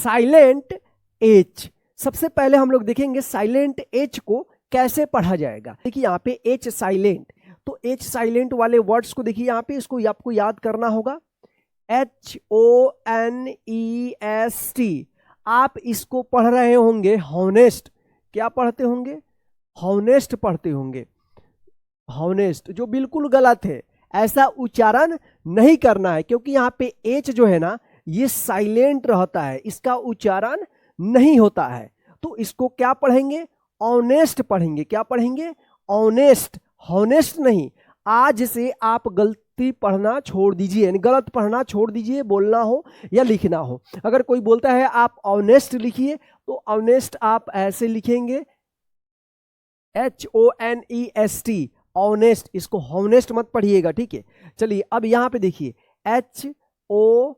Silent H. सबसे पहले हम लोग देखेंगे साइलेंट एच को कैसे पढ़ा जाएगा। देखिए यहाँ पे एच साइलेंट, तो एच साइलेंट वाले वर्ड्स को देखिए यहाँ पे, इसको आपको याद करना होगा, HONEST। आप इसको पढ़ रहे होंगे हॉनेस्ट। क्या पढ़ते होंगे? हॉनेस्ट पढ़ते होंगे, हॉनेस्ट, जो बिल्कुल गलत है। ऐसा उच्चारण नहीं करना है, क्योंकि यहाँ पे एच जो है ना ये साइलेंट रहता है, इसका उच्चारण नहीं होता है। तो इसको क्या पढ़ेंगे? ऑनेस्ट पढ़ेंगे। क्या पढ़ेंगे? ऑनेस्ट, हॉनेस्ट नहीं। आज से आप गलती पढ़ना छोड़ दीजिए, यानी गलत पढ़ना छोड़ दीजिए, बोलना हो या लिखना हो। अगर कोई बोलता है आप ऑनेस्ट लिखिए, तो ऑनेस्ट आप ऐसे लिखेंगे HONEST, ऑनेस्ट। इसको हॉनेस्ट मत पढ़िएगा, ठीक है। चलिए अब यहाँ पे देखिए HONESTLY,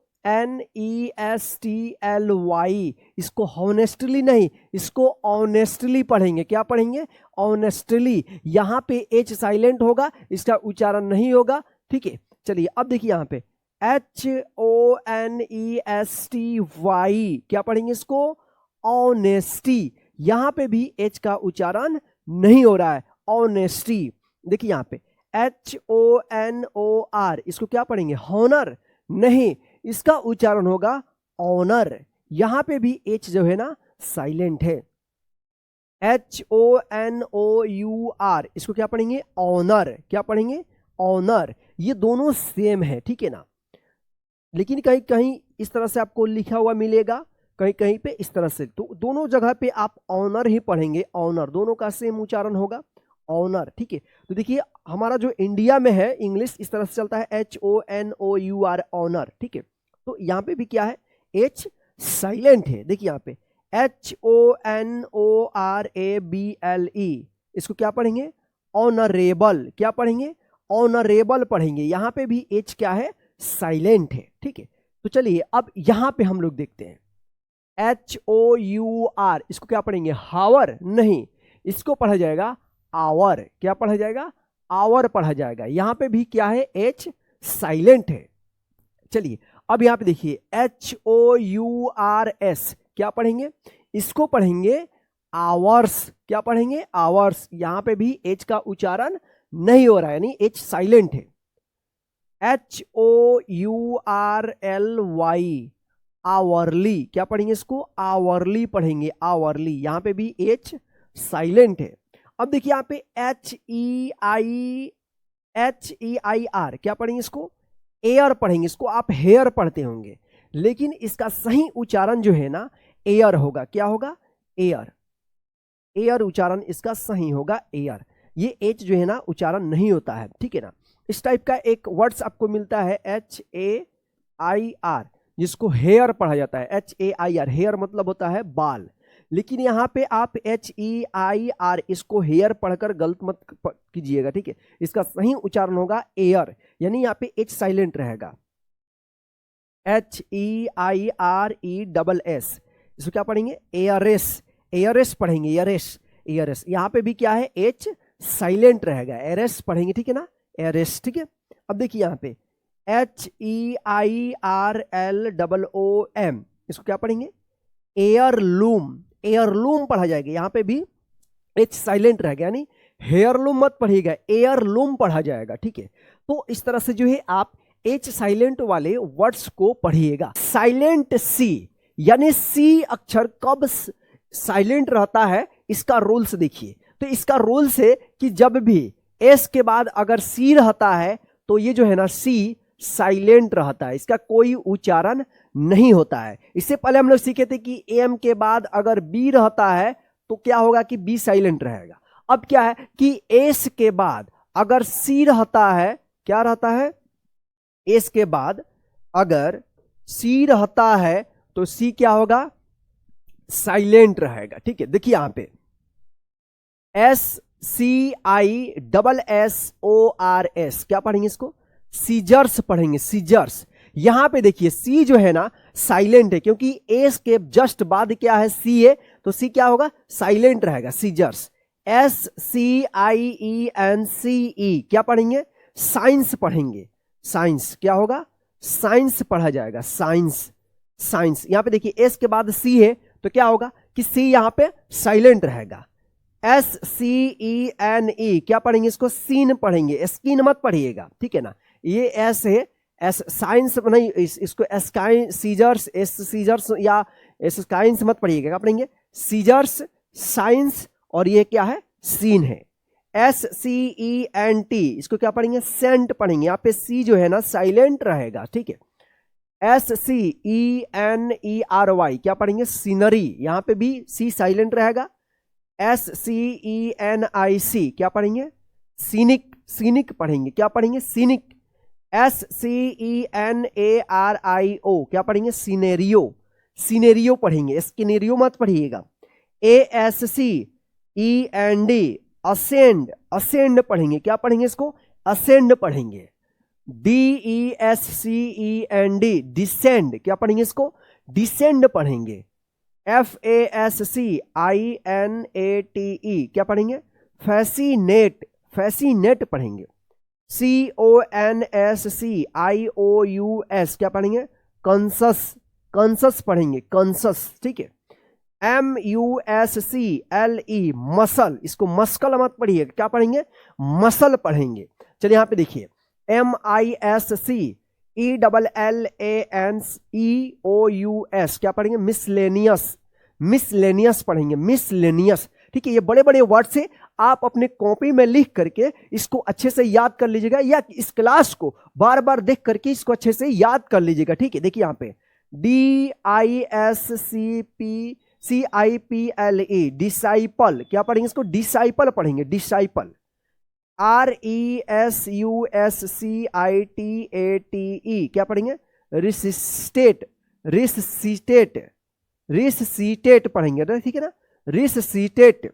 इसको हॉनेस्टली नहीं, इसको ऑनेस्टली पढ़ेंगे। क्या पढ़ेंगे? ऑनेस्टली। यहाँ पे एच साइलेंट होगा, इसका उच्चारण नहीं होगा, ठीक है। चलिए अब देखिए यहाँ पे HONESTY, क्या पढ़ेंगे इसको? ऑनेस्टी। यहाँ पे भी एच का उच्चारण नहीं हो रहा है, ऑनेस्टी। देखिए यहाँ पे HONOR, इसको क्या पढ़ेंगे? हॉनर नहीं, इसका उच्चारण होगा ऑनर। यहां पे भी एच जो है ना साइलेंट है। HONOUR, इसको क्या पढ़ेंगे? ऑनर। क्या पढ़ेंगे? ऑनर। ये दोनों सेम है, ठीक है ना, लेकिन कहीं कहीं इस तरह से आपको लिखा हुआ मिलेगा, कहीं कहीं पे इस तरह से। तो दोनों जगह पे आप ऑनर ही पढ़ेंगे, ऑनर, दोनों का सेम उच्चारण होगा, ऑनर, ठीक है। तो देखिए हमारा जो इंडिया में है इंग्लिश इस तरह से चलता है HONOUR, ऑनर, ठीक है। तो यहाँ पे भी क्या है? एच साइलेंट है। देखिए यहाँ पे HONORABLE, इसको क्या पढ़ेंगे? ऑनरेबल। क्या पढ़ेंगे? ऑनरेबल पढ़ेंगे। यहाँ पे भी एच क्या है? साइलेंट है, ठीक है। तो चलिए अब यहाँ पे हम लोग देखते हैं HOUR, इसको क्या पढ़ेंगे? हावर नहीं, इसको पढ़ा जाएगा आवर। क्या पढ़ा जाएगा? आवर पढ़ा जाएगा। यहां पे भी क्या है? एच साइलेंट है। चलिए अब यहां पे देखिए HOURS, क्या पढ़ेंगे? इसको पढ़ेंगे आवर्स। क्या पढ़ेंगे? आवर्स। यहां पे भी एच का उच्चारण नहीं हो रहा है, यानी एच साइलेंट है। HOURLY, hourly. क्या पढ़ेंगे इसको? आवरली पढ़ेंगे, आवरली। यहां पे भी एच साइलेंट है। अब देखिए यहाँ पे HEIR, क्या पढ़ेंगे इसको? एयर पढ़ेंगे। इसको आप हेयर पढ़ते होंगे, लेकिन इसका सही उच्चारण जो है ना एयर होगा। क्या होगा? एयर। एयर उच्चारण इसका सही होगा, एयर। ये एच जो है ना उच्चारण नहीं होता है, ठीक है ना। इस टाइप का एक वर्ड्स आपको मिलता है HAIR, जिसको हेयर पढ़ा जाता है। HAIR, हेयर मतलब होता है बाल, लेकिन यहाँ पे आप HEIR, इसको हेयर पढ़कर गलत मत कीजिएगा, ठीक है। इसका सही उच्चारण होगा एयर, यानी यहाँ पे एच साइलेंट रहेगा। HEIRESS, इसको क्या पढ़ेंगे? एयरएस। एयरएस पढ़ेंगे, एयरएस, एयरएस। यहाँ पे भी क्या है? एच साइलेंट रहेगा, एयरएस पढ़ेंगे, ठीक है ना, एयरएस, ठीक है। अब देखिए यहाँ पे HEIRLOOM, इसको क्या पढ़ेंगे? एयरलूम। एयरलूम पढ़ा जाएगा। यहां पे भी एच साइलेंट रहेगा, यानी हेयरलूम मत पढ़िएगा, एयरलूम पढ़ा जाएगा, ठीक है। तो इस तरह से जो है आप एच साइलेंट वाले वर्ड्स को पढ़िएगा। साइलेंट सी, यानी सी अक्षर कब साइलेंट रहता है, इसका रूल्स देखिए। तो इसका रूल्स है कि जब भी एस के बाद अगर सी रहता है तो ये जो है ना सी साइलेंट रहता है, इसका कोई उच्चारण नहीं होता है। इससे पहले हम लोग सीखे थे कि एम के बाद अगर बी रहता है तो क्या होगा? कि बी साइलेंट रहेगा। अब क्या है कि एस के बाद अगर सी रहता है, क्या रहता है? एस के बाद अगर सी रहता है तो सी क्या होगा? साइलेंट रहेगा, ठीक है। देखिए यहां पे SCISSORS, क्या पढ़ेंगे इसको? सीजर्स पढ़ेंगे, सीजर्स। यहां पे देखिए सी जो है ना साइलेंट है, क्योंकि एस के जस्ट बाद क्या है? सी है, तो सी क्या होगा? साइलेंट रहेगा, सीजर्स। SCIENCE, क्या पढ़ेंगे? साइंस पढ़ेंगे, साइंस। क्या होगा? साइंस पढ़ा जाएगा, साइंस, साइंस। यहां पे देखिए एस के बाद सी है तो क्या होगा कि सी यहां पे साइलेंट रहेगा। SCENE क्या पढ़ेंगे इसको, सीन पढ़ेंगे, स्किन मत पढ़िएगा, ठीक है ना। ये एस है, एस साइंस नहीं, इसको एस्काइन सीजर्स, एस सीजर्स या एस्काइंस मत पढ़िएगा, क्या पढ़ेंगे सीजर्स साइंस, और ये क्या है सीन है। SCENT इसको क्या पढ़ेंगे सेंट पढ़ेंगे, यहाँ पे सी जो है ना साइलेंट रहेगा, ठीक है। SCENERY क्या पढ़ेंगे सीनरी, यहाँ पे भी सी साइलेंट रहेगा। SCENIC क्या पढ़ेंगे सीनिक, सीनिक पढ़ेंगे, क्या पढ़ेंगे सीनिक। SCENARIO क्या पढ़ेंगे सीनेरियो, सीनेरियो पढ़ेंगे, स्किनेरियो मत पढ़िएगा। ASCEND असेंड, असेंड पढ़ेंगे, क्या पढ़ेंगे इसको असेंड पढ़ेंगे। DESCEND डिसेंड क्या पढ़ेंगे इसको डिसेंड पढ़ेंगे। FASCINATE क्या पढ़ेंगे फैसिनेट, फैसिनेट पढ़ेंगे। CONSCIOUS क्या पढ़ेंगे कंसस, कंसस पढ़ेंगे कंसस, ठीक है। MUSCLE मसल, इसको मस्कल मत पढ़िएगा, क्या पढ़ेंगे मसल पढ़ेंगे। चलिए यहाँ पे देखिए MISCELLANCEOUS क्या पढ़ेंगे मिसलेनियस, मिसलेनियस पढ़ेंगे मिसलेनियस, ठीक है। ये बड़े बड़े वर्ड से आप अपने कॉपी में लिख करके इसको अच्छे से याद कर लीजिएगा, या इस क्लास को बार बार देख करके इसको अच्छे से याद कर लीजिएगा, ठीक है। देखिए यहाँ पे DISCIPLE डिसाइपल क्या पढ़ेंगे इसको डिसाइपल पढ़ेंगे डिसाइपल। RESUSCITATE क्या पढ़ेंगे रिसिस्टेट, रिससीटेट, रिससीटेट पढ़ेंगे, ठीक है ना रिससीटेट।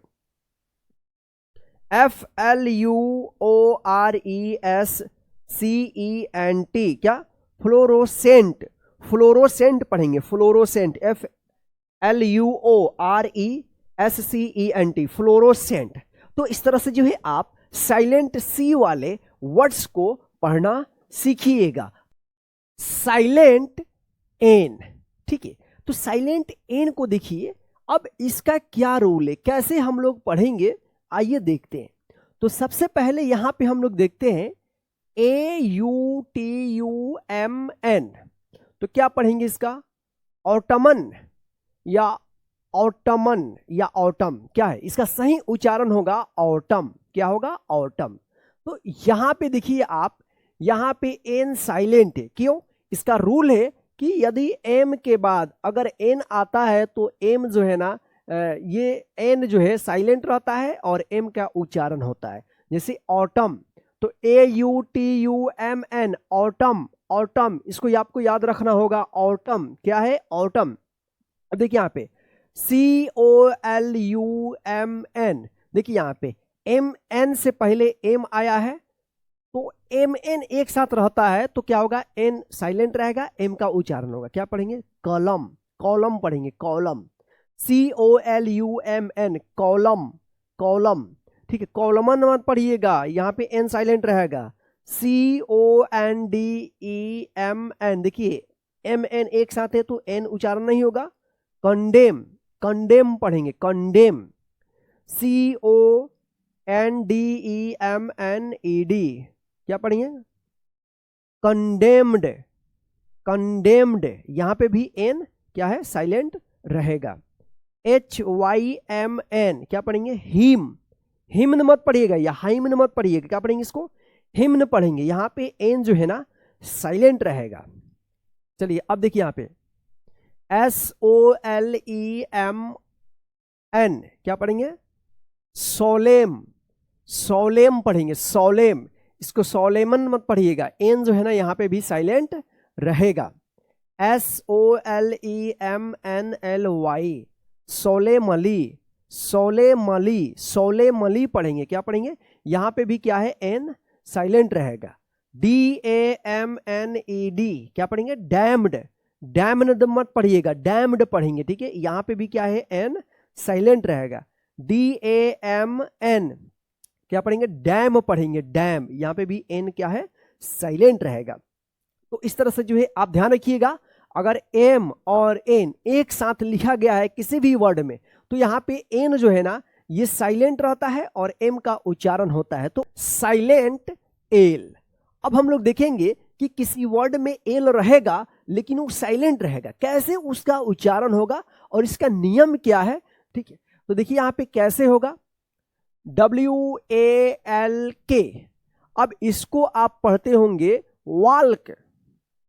FLUORESCENT क्या फ्लोरोसेंट, फ्लोरोसेंट पढ़ेंगे फ्लोरोसेंट, FLUORESCENT फ्लोरोसेंट। तो इस तरह से जो है आप साइलेंट सी वाले वर्ड्स को पढ़ना सीखिएगा। साइलेंट एन, ठीक है। तो साइलेंट एन को देखिए, अब इसका क्या रूल है, कैसे हम लोग पढ़ेंगे, आइए देखते हैं। तो सबसे पहले यहां पे हम लोग देखते हैं AUTUMN, तो क्या पढ़ेंगे इसका ऑटमन या ऑटमन या ऑटम, क्या है इसका सही उच्चारण होगा ऑटम, क्या होगा ऑटम। तो यहां पे देखिए आप, यहां पे एन साइलेंट है, क्यों इसका रूल है कि यदि एम के बाद अगर एन आता है तो एम जो है ना ये एन जो है साइलेंट रहता है और एम का उच्चारण होता है। जैसे ऑटम, तो AUTUMN ऑटम, ऑटम इसको आपको याद रखना होगा ऑटम, क्या है ऑटम। अब देखिए यहाँ पे COLUMN, देखिए यहाँ पे MN से पहले एम आया है तो MN एक साथ रहता है तो क्या होगा एन साइलेंट रहेगा, एम का उच्चारण होगा, क्या पढ़ेंगे कॉलम, कॉलम पढ़ेंगे कॉलम। COLUMN कॉलम, कॉलम, ठीक है। कॉलमन मत पढ़िएगा, यहाँ पे एन साइलेंट रहेगा। CONDEMN देखिए MN एक साथ है तो एन उच्चारण नहीं होगा। कंडेम, कंडेम पढ़ेंगे कंडेम। CONDEMNED क्या पढ़ेंगे कंडेम्ड, कंडेम्ड, यहां पे भी एन क्या है साइलेंट रहेगा। HYMN क्या पढ़ेंगे हिम, हिम्न मत पढ़िएगा या हाइम्न मत पढ़िएगा, क्या पढ़ेंगे इसको हिम्न पढ़ेंगे, यहां पे एन जो है ना साइलेंट रहेगा। चलिए अब देखिए यहां पे SOLEMN क्या पढ़ेंगे सोलेम, सोलेम पढ़ेंगे सोलेम, इसको सोलेमन मत पढ़िएगा, एन जो है ना यहाँ पे भी साइलेंट रहेगा। SOLEMNLY सोलेमली, सोलेमली, सोलेमली पढ़ेंगे, क्या पढ़ेंगे यहाँ पे भी क्या है एन साइलेंट रहेगा। DAMNED क्या पढ़ेंगे डैम्ड, डैम्ड मत पढ़िएगा डैम्ड पढ़ेंगे, ठीक है। यहाँ पे भी क्या है एन साइलेंट रहेगा। DAMN क्या पढ़ेंगे डैम पढ़ेंगे डैम, यहाँ पे भी एन क्या है साइलेंट रहेगा। तो इस तरह से जो है आप ध्यान रखिएगा अगर एम और एन एक साथ लिखा गया है किसी भी वर्ड में तो यहाँ पे एन जो है ना ये साइलेंट रहता है और एम का उच्चारण होता है, तो साइलेंट एल। अब हम लोग देखेंगे कि किसी वर्ड में एल रहेगा लेकिन वो साइलेंट रहेगा, कैसे उसका उच्चारण होगा और इसका नियम क्या है। ठीक है, तो देखिए यहाँ पे कैसे होगा, WALK। अब इसको आप पढ़ते होंगे वाल्क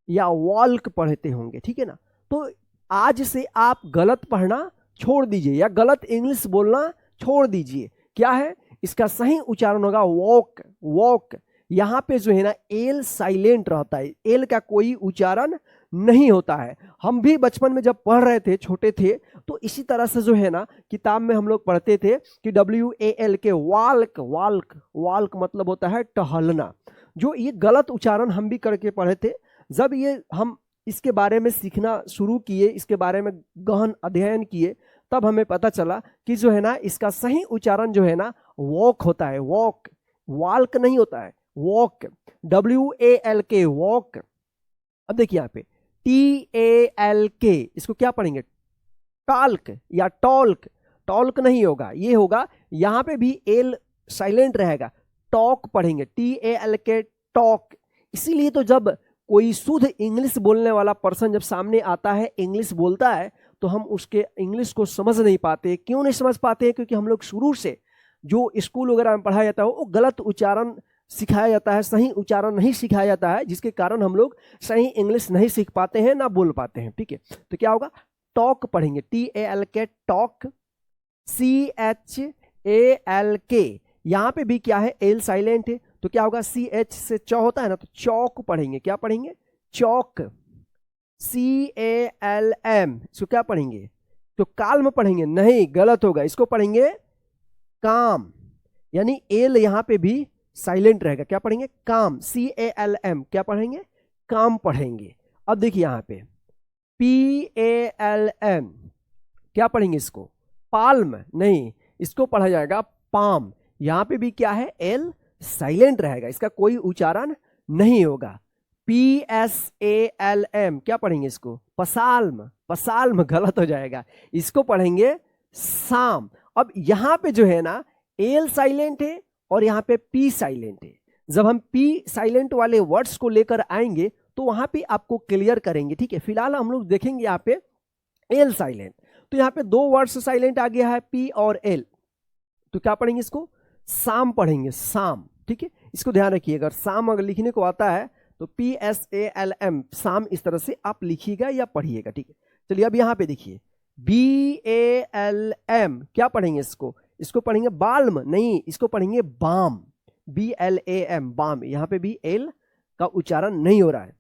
या वॉल्क पढ़ते होंगे, ठीक है ना। तो आज से आप गलत पढ़ना छोड़ दीजिए या गलत इंग्लिश बोलना छोड़ दीजिए। क्या है इसका सही उच्चारण होगा वॉक, वॉक। यहाँ पे जो है ना एल साइलेंट रहता है, एल का कोई उच्चारण नहीं होता है। हम भी बचपन में जब पढ़ रहे थे, छोटे थे, तो इसी तरह से जो है ना किताब में हम लोग पढ़ते थे कि WALK, वाल्क, वाल्क, वाल्क मतलब होता है टहलना। जो ये गलत उच्चारण हम भी करके पढ़े थे। जब ये हम इसके बारे में सीखना शुरू किए, इसके बारे में गहन अध्ययन किए, तब हमें पता चला कि जो है ना इसका सही उच्चारण जो है ना वॉक होता है, वॉक, वाल्क नहीं होता है, वॉक, WALK, वॉक। अब देखिए यहाँ पे TALK, इसको क्या पढ़ेंगे, टाल्क या टॉल्क, टॉल्क नहीं होगा, ये होगा यहाँ पे भी एल साइलेंट रहेगा, टॉक पढ़ेंगे, TALK, टॉक। इसीलिए तो जब कोई शुद्ध इंग्लिश बोलने वाला पर्सन जब सामने आता है, इंग्लिश बोलता है, तो हम उसके इंग्लिश को समझ नहीं पाते। क्यों नहीं समझ पाते? क्योंकि हम लोग शुरू से जो स्कूल वगैरह में पढ़ाया जाता है वो गलत उच्चारण सिखाया जाता है, सही उच्चारण नहीं सिखाया जाता है, जिसके कारण हम लोग सही इंग्लिश नहीं सीख पाते हैं, ना बोल पाते हैं। ठीक है, तो क्या होगा, टॉक पढ़ेंगे, TALK, टॉक, CHALK। यहाँ पे भी क्या है, एल साइलेंट है, तो क्या होगा, CH से चौ होता है ना, तो चौक पढ़ेंगे। क्या पढ़ेंगे, चौक, CALM। इसको क्या पढ़ेंगे, तो काल्म पढ़ेंगे, नहीं, गलत होगा, इसको पढ़ेंगे काम, यानी एल यहाँ पे भी साइलेंट रहेगा। क्या पढ़ेंगे, काम, CALM। क्या पढ़ेंगे, काम पढ़ेंगे। अब देखिए यहाँ पे PALM, क्या पढ़ेंगे इसको, पाल्म, नहीं, इसको पढ़ा जाएगा पाम। यहाँ पे भी क्या है, एल साइलेंट रहेगा, इसका कोई उच्चारण नहीं होगा। PSALM, क्या पढ़ेंगे इसको, पसाल्म, पसाल्म गलत हो जाएगा, इसको पढ़ेंगे साम। अब यहाँ पे जो है ना एल साइलेंट है और यहाँ पे P साइलेंट है। जब हम P साइलेंट वाले वर्ड्स को लेकर आएंगे तो वहां पे आपको क्लियर करेंगे। ठीक है, फिलहाल हम लोग देखेंगे यहाँ पे एल साइलेंट। तो यहाँ पे दो वर्ड्स साइलेंट आ गया है, P और L, तो क्या पढ़ेंगे इसको, साम पढ़ेंगे, साम। ठीक है, इसको ध्यान रखिए, अगर साम अगर लिखने को आता है तो PSALM, साम, इस तरह से आप लिखिएगा या पढ़िएगा। ठीक है, चलिए अब यहाँ पे देखिए BALM, क्या पढ़ेंगे इसको, इसको पढ़ेंगे बाल्म, नहीं, इसको पढ़ेंगे बाम, BLAM, बाम। यहाँ पे भी एल का उच्चारण नहीं हो रहा है।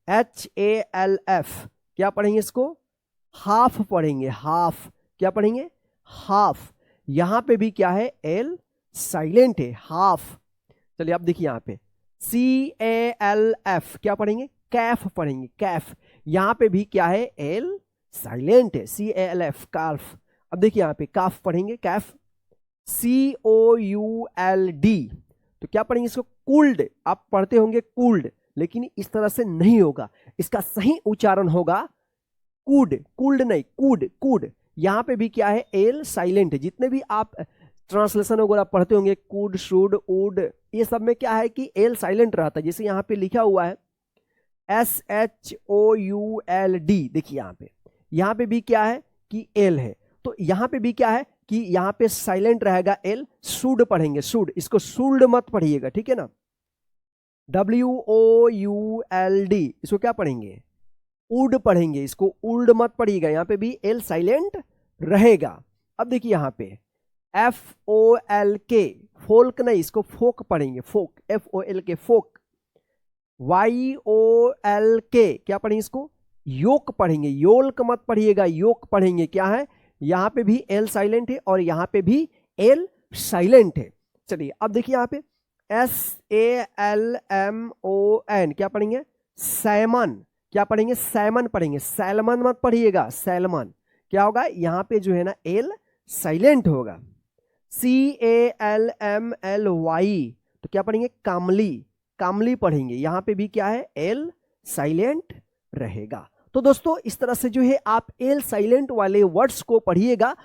HALF, क्या पढ़ेंगे इसको, हाफ पढ़ेंगे, हाफ। क्या पढ़ेंगे, हाफ। यहाँ पे भी क्या है, एल साइलेंट है, हाफ। चलिए अब देखिए यहाँ पे CALF, क्या पढ़ेंगे, कैफ पढ़ेंगे, कैफ। यहाँ पे भी क्या है, एल साइलेंट है, CALF, काल्फ। अब देखिए यहाँ पे काफ पढ़ेंगे, कैफ, COULD, तो क्या पढ़ेंगे इसको, कूल्ड। आप पढ़ते होंगे कूल्ड, लेकिन इस तरह से नहीं होगा, इसका सही उच्चारण होगा कूड, कूल्ड नहीं, कूड, कूड। यहाँ पे भी क्या है, एल साइलेंट है। जितने भी आप ट्रांसलेशन वगैरह पढ़ते होंगे, कूड, शुड, वुड, ये सब में क्या है कि एल साइलेंट रहता है। जैसे यहाँ पे लिखा हुआ है SHOULD, देखिए यहाँ पे भी क्या है कि एल है, तो यहाँ पे भी क्या है कि यहाँ पे साइलेंट रहेगा एल, शुड पढ़ेंगे, शुड, इसको शुल्ड मत पढ़िएगा, ठीक है ना। WOULD, इसको क्या पढ़ेंगे, उड पढ़ेंगे, इसको उल्ड मत पढ़िएगा, यहाँ पे भी एल साइलेंट रहेगा। अब देखिए यहाँ पे FOLK, फोल्क नहीं, इसको फोक पढ़ेंगे, फोक, FOLK, फोक। YOLK, क्या पढ़ेंगे इसको, योक पढ़ेंगे, योल्क मत पढ़िएगा, योक पढ़ेंगे। क्या है, यहाँ पे भी एल साइलेंट है और यहाँ पे भी एल साइलेंट है। चलिए अब देखिए यहाँ पे SALMON, क्या पढ़ेंगे, सैमन। क्या पढ़ेंगे, सैमन पढ़ेंगे, सैलमन मत पढ़िएगा, सैलमन। क्या होगा, यहाँ पे जो है ना एल साइलेंट होगा। CALMLY, तो क्या पढ़ेंगे, कामली, कामली पढ़ेंगे, यहाँ पे भी क्या है, एल साइलेंट रहेगा। तो दोस्तों इस तरह से जो है आप एल साइलेंट वाले वर्ड्स को पढ़िएगा।